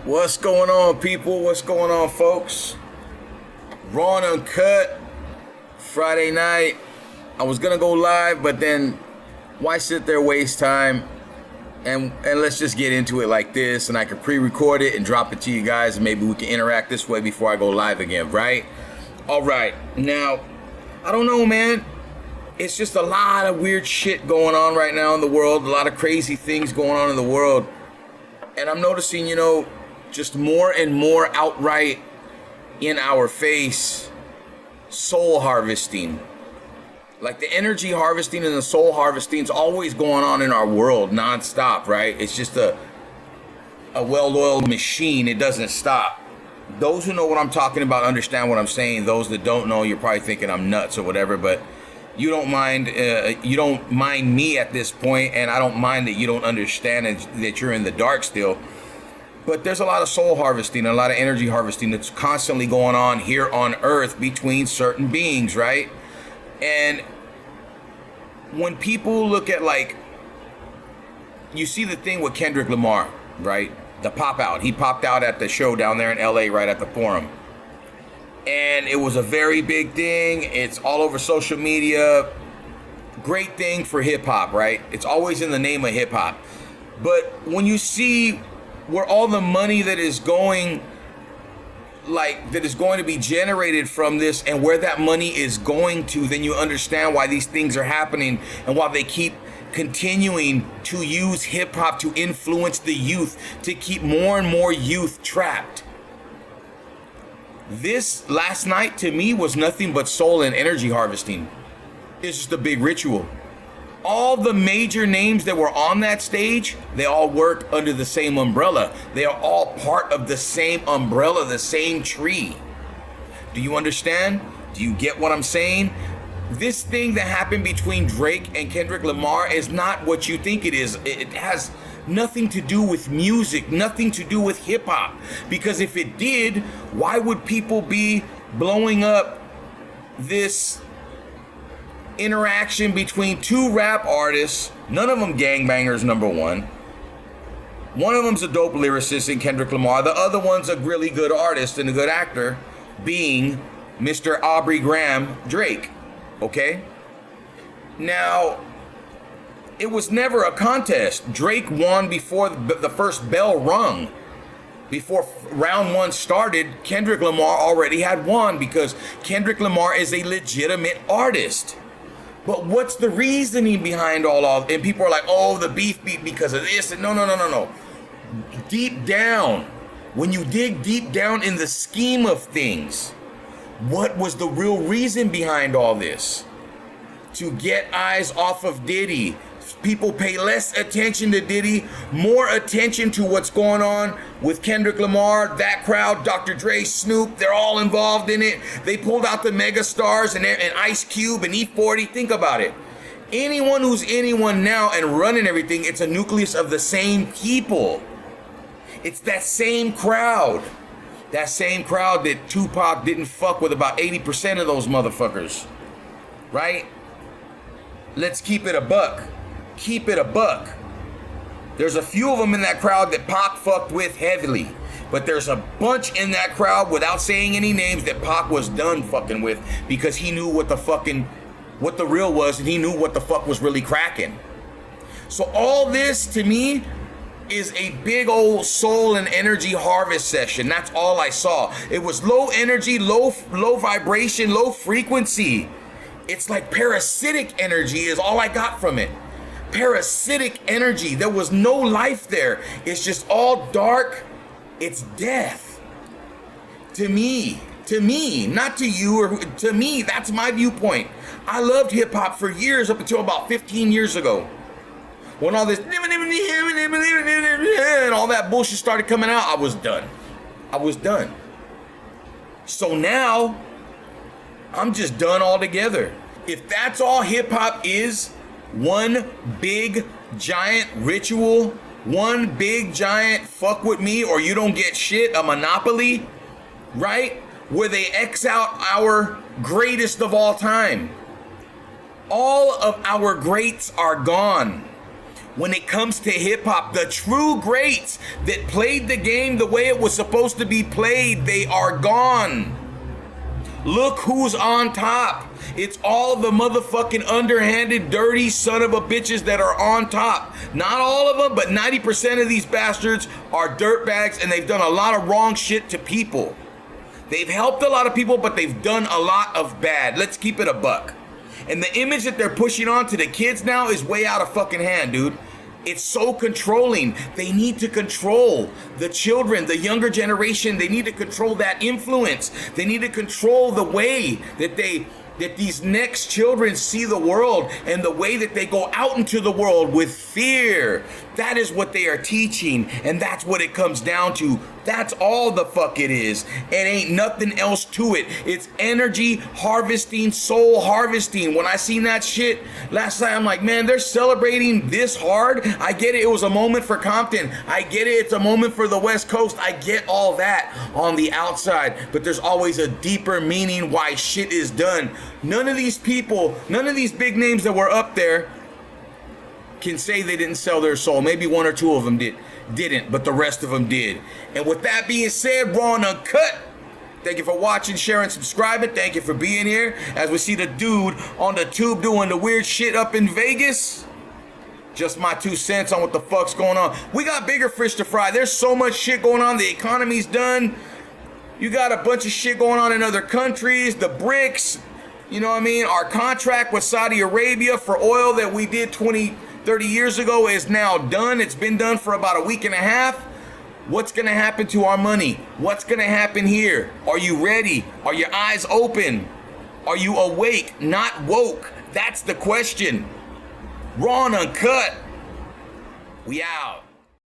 What's going on, people? What's going on, folks? Raw&Uncut, Friday night. I was gonna go live, but then why sit there, waste time? And let's just get into it like this, and I can pre-record it and drop it to you guys, and maybe we can interact this way before I go live again, right? All right. Now, I don't know, man. It's just a lot of weird shit going on right now in the world, a lot of crazy things going on in the world. And I'm noticing, just more and more outright in our face soul harvesting. Like the energy harvesting and the soul harvesting is always going on in our world nonstop, right? It's just a well-oiled machine. It doesn't stop. Those who know what I'm talking about understand what I'm saying. Those that don't know, you're probably thinking I'm nuts or whatever, but you don't mind me at this point, and I don't mind that you don't understand that you're in the dark still. But there's a lot of soul harvesting, a lot of energy harvesting that's constantly going on here on Earth between certain beings, right? And when people look at, like, you see the thing with Kendrick Lamar, right? The pop out. He popped out at the show down there in LA, right at the Forum. And it was a very big thing. It's all over social media. Great thing for hip hop, right? It's always in the name of hip hop. But when you see where all the money that is going to be generated from this and where that money is going to, then you understand why these things are happening and why they keep continuing to use hip hop to influence the youth, to keep more and more youth trapped. This last night to me was nothing but soul and energy harvesting. It's just a big ritual. All the major names that were on that stage, they all work under the same umbrella. They are all part of the same umbrella, the same tree. Do you understand? Do you get what I'm saying? This thing that happened between Drake and Kendrick Lamar is not what you think it is. It has nothing to do with music, nothing to do with hip hop. Because if it did, why would people be blowing up this interaction between two rap artists, none of them gangbangers, number one. One of them's a dope lyricist in Kendrick Lamar. The other one's a really good artist and a good actor, being Mr. Aubrey Graham Drake. Okay? Now, it was never a contest. Drake won before the first bell rung. Before round one started, Kendrick Lamar already had won because Kendrick Lamar is a legitimate artist. But what's the reasoning behind all of it? And people are like, oh, the beef because of this. And no. Deep down, when you dig deep down in the scheme of things, what was the real reason behind all this? To get eyes off of Diddy. People pay less attention to Diddy, more attention to what's going on with Kendrick Lamar, that crowd, Dr. Dre, Snoop, they're all involved in it. They pulled out the mega stars and Ice Cube and E40. Think about it. Anyone who's anyone now and running everything, it's a nucleus of the same people. It's that same crowd. That same crowd that Tupac didn't fuck with about 80% of those motherfuckers. Right? Let's keep it a buck. Keep it a buck. There's a few of them in that crowd that Pac fucked with heavily, but there's a bunch in that crowd, without saying any names, that Pac was done fucking with because he knew what the real was, and he knew what the fuck was really cracking. So all this to me is a big old soul and energy harvest session. That's all I saw. It was low energy, low vibration, low frequency. It's like parasitic energy is all I got from it. Parasitic energy. There was no life there. It's just all dark. It's death. To me, not to you, or to me, that's my viewpoint. I loved hip hop for years, up until about 15 years ago. When all this and all that bullshit started coming out, I was done. So now, I'm just done altogether. If that's all hip hop is, one big giant ritual, one big giant fuck with me or you don't get shit, a monopoly, right? Where they X out our greatest of all time. All of our greats are gone. when it comes to hip hop. The true greats that played the game the way it was supposed to be played, they are gone. Look who's on top. It's all the motherfucking underhanded, dirty son of a bitches that are on top. Not all of them, but 90% of these bastards are dirtbags, and they've done a lot of wrong shit to people. They've helped a lot of people, but they've done a lot of bad. Let's keep it a buck. And the image that they're pushing on to the kids now is way out of fucking hand, dude. It's so controlling. They need to control the children, the younger generation. They need to control that influence. They need to control the way that these next children see the world and the way that they go out into the world with fear. That is what they are teaching, and that's what it comes down to. That's all the fuck it is. It ain't nothing else to it. It's energy harvesting, soul harvesting. When I seen that shit last night, I'm like, man, they're celebrating this hard. I get it. It was a moment for Compton. I get it. It's a moment for the West Coast. I get all that on the outside, but there's always a deeper meaning why shit is done. None of these people, none of these big names that were up there can say they didn't sell their soul. Maybe one or two of them didn't, but the rest of them did. And with that being said, Raw and Uncut, thank you for watching, sharing, subscribing. Thank you for being here. As we see the dude on the tube doing the weird shit up in Vegas. Just my 2 cents on what the fuck's going on. We got bigger fish to fry. There's so much shit going on. The economy's done. You got a bunch of shit going on in other countries. The BRICS. You know what I mean? Our contract with Saudi Arabia for oil that we did 30 years ago is now done. It's been done for about a week and a half. What's going to happen to our money? What's going to happen here? Are you ready? Are your eyes open? Are you awake, not woke? That's the question. Raw and Uncut. We out.